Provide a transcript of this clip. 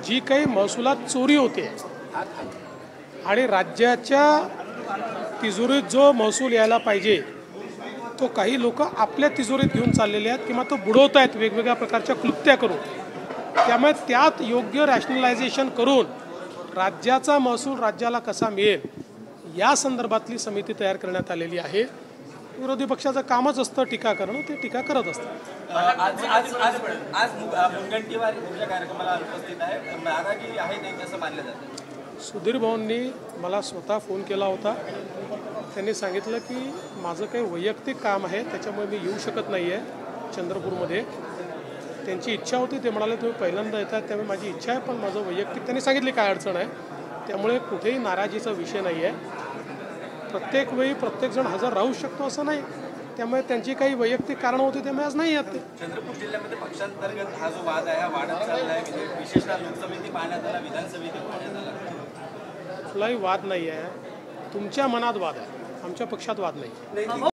जी काही महसुलात चोरी होते आणि राज्याच्या तिजोरीत जो महसूल यायला पाहिजे तो काही लोक आपल्या तिजोरीत घेऊन चाललेले आहेत किंवा तो बुडवत आहेत वेगवेगळ्या प्रकारच्या क्लुप्त्या करून। त्यामुळे त्यात योग्य रॅशनलायझेशन करून राज्याचा महसूल राज्याला कसा मिळेल या संदर्भातली समिती तयार करण्यात आलेली आहे। विरोधी पक्षाचं कामच असतं टीका करणं, ते टीका करत असतात। आज आज आज आज मुनगंटीवार तुमच्या कार्यक्रमाला उपस्थित आहे, नाराजी आहे नाही असं मानलं जातं। सुधीर भाऊंनी मला स्वतः फोन केला होता। त्यांनी सांगितलं की माझं काही वैयक्तिक काम आहे त्याच्यामुळे मी येऊ शकत नाही आहे चंद्रपूरमध्ये। त्यांची इच्छा होती, ते म्हणाले तुम्ही पहिल्यांदा येतात त्यामुळे माझी इच्छा आहे, पण माझं वैयक्तिक त्यांनी सांगितली काय अडचण आहे, त्यामुळे कुठेही नाराजीचा विषय नाही आहे। प्रत्येक वेळी प्रत्येकजण हजर राहू शकतो असं नाही, त्यामुळे त्यांची काही वैयक्तिक कारणं होती त्यामुळे आज नाही येत ते। चंद्रपूर जिल्ह्यामध्ये पक्षांतर्गत हा जो वाद आहे हा वाढत चालला आहे, विशेषतः लोकसभेत पाहण्यात आला, विधानसभेत पाहण्यात आला। कुठलाही वाद नाही आहे, तुमच्या मनात वाद आहे, आमच्या पक्षात वाद नाही।